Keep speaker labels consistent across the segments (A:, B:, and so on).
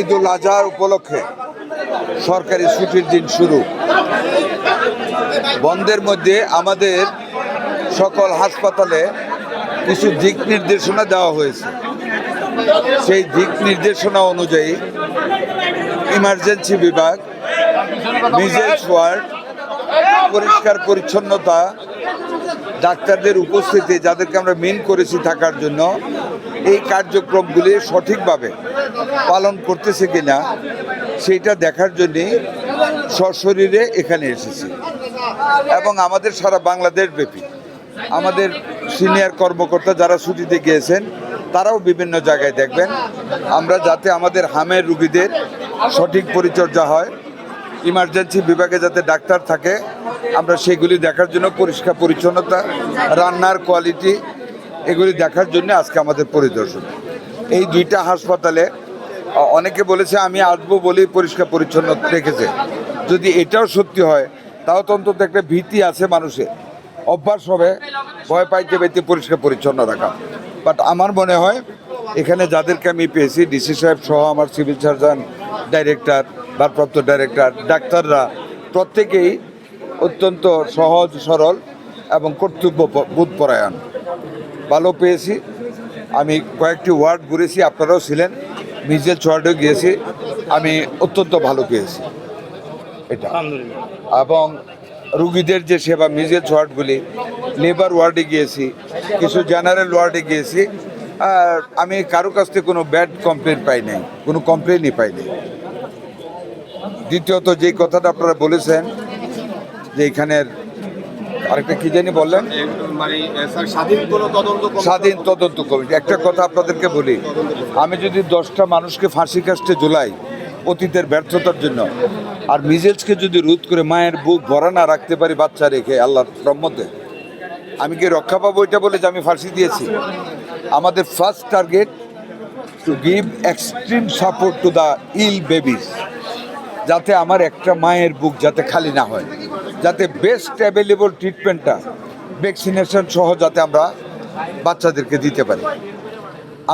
A: ঈদুল আজহার উপলক্ষে সরকারি ছুটির দিন শুরু। বন্ধের মধ্যে আমাদের সকল হাসপাতালে কিছু দিক নির্দেশনা দেওয়া হয়েছে। সেই দিক নির্দেশনা অনুযায়ী ইমার্জেন্সি বিভাগ, মিজেলস ওয়ার্ড, পরিষ্কার পরিচ্ছন্নতা, ডাক্তারদের উপস্থিতি যাদেরকে আমরা মেন করেছি থাকার জন্য, এই কার্যক্রমগুলি সঠিকভাবে পালন করতেছে কিনা সেইটা দেখার জন্যে সশরীরে এখানে এসেছি। এবং আমাদের সারা বাংলাদেশ ব্যাপী আমাদের সিনিয়র কর্মকর্তা যারা ছুটিতে গিয়েছেন তারাও বিভিন্ন জায়গায় দেখবেন আমরা যাতে আমাদের হামের রুগীদের সঠিক পরিচর্যা হয়, ইমার্জেন্সি বিভাগে যাতে ডাক্তার থাকে, আমরা সেগুলি দেখার জন্য, পরিষ্কার পরিচ্ছন্নতা, রান্নার কোয়ালিটি, এগুলি দেখার জন্য আজকে আমাদের পরিদর্শন। এই দুইটা হাসপাতালে অনেকে বলেছে আমি আসবো বলেই পরিষ্কার পরিচ্ছন্ন রেখেছে। যদি এটাও সত্যি হয় তাও তো অন্তত একটা ভীতি আছে মানুষের, অভ্যাস হবে ভয় পাইতে পাইতে পরিষ্কার পরিচ্ছন্ন রাখা। বাট আমার মনে হয় এখানে যাদেরকে আমি পেয়েছি, ডিসি সাহেব সহ আমার সিভিল সার্জন, ডাইরেক্টর, ভারপ্রাপ্ত ডাইরেক্টর, ডাক্তাররা প্রত্যেকেই অত্যন্ত সহজ সরল এবং কর্তব্যবোধপরায়ণ। ভালো পেয়েছি। আমি কয়েকটি ওয়ার্ড ঘুরেছি, আপনারাও ছিলেন, মিজেলস ওয়ার্ডেও গিয়েছি, আমি অত্যন্ত ভালো পেয়েছি এটা। এবং রুগীদের যে সেবা, মিজেলস ওয়ার্ডগুলি, লেবার ওয়ার্ডে গিয়েছি, কিছু জেনারেল ওয়ার্ডে গিয়েছি, আর আমি কারো কাছ থেকে কোনো ব্যাড কমপ্লেন পাই নাই, কোনো কমপ্লেনই পাই নাই। দ্বিতীয়ত যে কথাটা আপনারা বলেছেন যে এখানের আরেকটা কি জানি বললেন, স্বাধীন তদন্ত কমিটি। একটা কথা আপনাদেরকে বলি, আমি যদি 10টা মানুষকে ফাঁসি কাস্টে ঝুলাই অতীতের ব্যর্থতার জন্য, আর মিজেলসকে যদি রোধ করে মায়ের বুক ভরা না রাখতে পারি বাচ্চা রেখে আল্লাহর রহমতে, আমি কি রক্ষা পাবো এটা বলে যে আমি ফাঁসি দিয়েছি? আমাদের first target to give extreme support to the ill babies, যাতে আমার একটা মায়ের বুক যাতে খালি না হয়, যাতে বেস্ট অ্যাভেলেবল ট্রিটমেন্টটা ভ্যাকসিনেশন সহ যাতে আমরা বাচ্চাদেরকে দিতে পারি।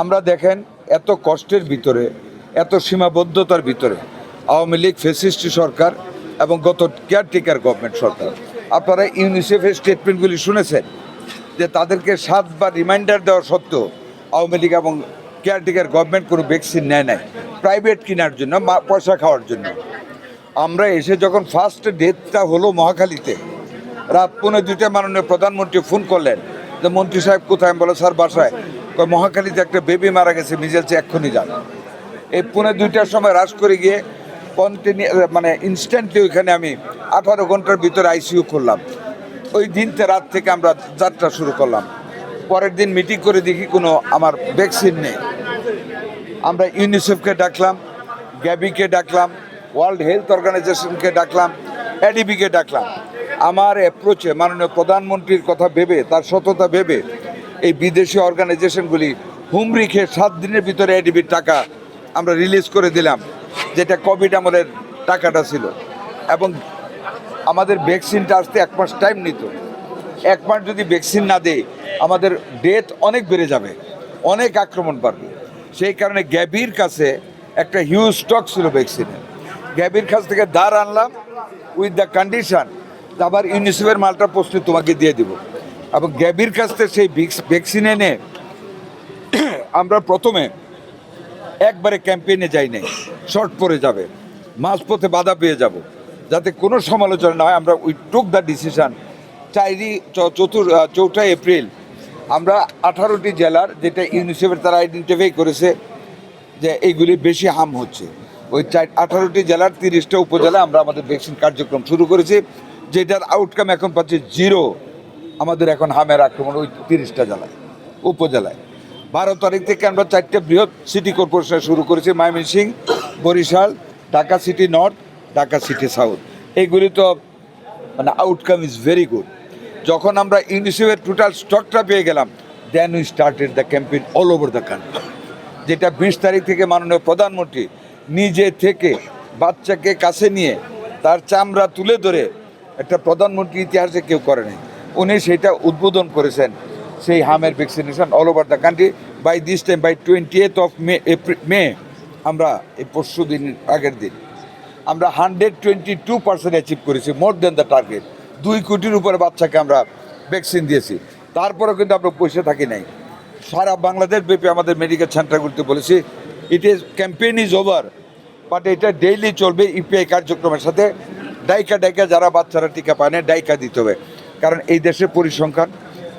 A: আমরা দেখেন এত কষ্টের ভিতরে, এত সীমাবদ্ধতার ভিতরে আওয়ামী লীগ ফ্যাসিস্ট সরকার এবং গত কেয়ারটেকার গভর্নমেন্ট সরকার, আপনারা ইউনিসেফের স্টেটমেন্টগুলি শুনেছেন যে তাদেরকে 7বার রিমাইন্ডার দেওয়া সত্ত্বেও আওয়ামী লীগ এবং কেয়ারটেকার গভর্নমেন্ট কোনো ভ্যাকসিন নেয় নাই, প্রাইভেট কেনার জন্য, পয়সা খাওয়ার জন্য। আমরা এসে যখন ফার্স্ট ডেথটা হলো মহাখালীতে, রাত 1:45 মাননীয় প্রধানমন্ত্রী ফোন করলেন যে মন্ত্রী সাহেব কোথায়? আমি বলো স্যার বাসায়। মহাখালীতে একটা বেবি মারা গেছে, মিজেলসে এক্ষুনি যান। এই 1:45টার সময় রাশ করে গিয়ে ইনস্ট্যান্টলি ওইখানে আমি 18 ঘন্টার ভিতরে আইসিইউ করলাম। ওই দিনতে রাত থেকে আমরা যাত্রা শুরু করলাম। পরের দিন মিটিং করে দেখি কোনো আমার ভ্যাকসিন নেই। আমরা ইউনিসেফকে ডাকলাম, গ্যাবিকে ডাকলাম, ওয়ার্ল্ড হেলথ অর্গানাইজেশনকে ডাকলাম, এডিবিকে ডাকলাম। আমার অ্যাপ্রোচে মাননীয় প্রধানমন্ত্রীর কথা ভেবে, তার সততা ভেবে, এই বিদেশি অর্গানাইজেশনগুলি হুমড়ি খেয়ে 7 দিনের ভিতরে এডিবির টাকা আমরা রিলিজ করে দিলাম, যেটা কোভিড আমলের টাকাটা ছিল। এবং আমাদের ভ্যাকসিনটা আসতে 1 মাস টাইম নিত। 1 মাস যদি ভ্যাকসিন না দেয় আমাদের ডেথ অনেক বেড়ে যাবে, অনেক আক্রমণ বাড়বে। সেই কারণে গ্যাবির কাছে একটা হিউজ স্টক ছিল ভ্যাকসিনের। গ্যাবির কাছ থেকে ধার আনলাম উইথ দ্য কন্ডিশন আবার ইউনিসেফের মালটা প্রস্তুত তোমাকে দিয়ে দিব। এবং গ্যাবির কাছ থেকে সেই ভ্যাকসিন এনে আমরা প্রথমে একবারে ক্যাম্পেইনে যাই নাই, শর্ট পড়ে যাবে, মাঝপথে বাধা পেয়ে যাব, যাতে কোনো সমালোচনা না হয়। আমরা we took the decision 4 April আমরা 18টি জেলার, যেটা ইউনিসেফের তারা আইডেন্টিফাই করেছে যে এইগুলি বেশি হার্ম হচ্ছে, ওই 18টি জেলার 30টা উপজেলা আমরা আমাদের ভ্যাকসিন কার্যক্রম শুরু করেছি, যেটার আউটকাম এখন পাচ্ছি 0। আমাদের এখন হামের আক্রমণ ওই 30টা জেলায়, উপজেলায়। 12 তারিখ থেকে আমরা 4টে বৃহৎ সিটি কর্পোরেশন শুরু করেছি, Mymensingh, Barishal, Dhaka city north, Dhaka city south. এইগুলি তো আউটকাম ইজ ভেরি গুড। যখন আমরা ইউনিসেফের টোটাল স্টকটা পেয়ে গেলাম, then we started the campaign all over the country, যেটা 20 তারিখ থেকে মাননীয় প্রধানমন্ত্রী নিজে থেকে বাচ্চাকে কাছে নিয়ে তার চামড়া তুলে ধরে, একটা প্রধানমন্ত্রী ইতিহাসে কেউ করে নাই, উনি সেটা উদ্বোধন করেছেন, সেই হামের vaccination all over the country. By this time, by 28th of May আমরা এই পরশু দিন আগের দিন আমরা 122% অ্যাচিভ করেছি, মোর দেন দ্য টার্গেট। 2 কোটির উপরে বাচ্চাকে আমরা ভ্যাকসিন দিয়েছি। তারপরেও কিন্তু আমরা পয়সা থাকি নাই। সারা বাংলাদেশ ব্যাপী আমাদের মেডিকেল সেন্টারগুলিতে বলেছি it is campaign is over, but এটা ডেইলি চলবে ইপিআই কার্যক্রমের সাথে। ডাইকা যারা বাচ্চারা টিকা পায় না ডাইকা দিতে হবে, কারণ এই দেশের পরিসংখ্যান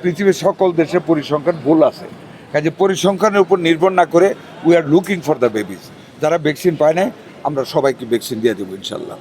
A: পৃথিবীর সকল দেশের পরিসংখ্যান ভুল আছে। কাজে পরিসংখ্যানের উপর নির্ভর না করে we are looking for the babies. যারা ভ্যাকসিন পায় না আমরা সবাইকে ভ্যাকসিন দিয়ে দেবো ইনশাল্লাহ।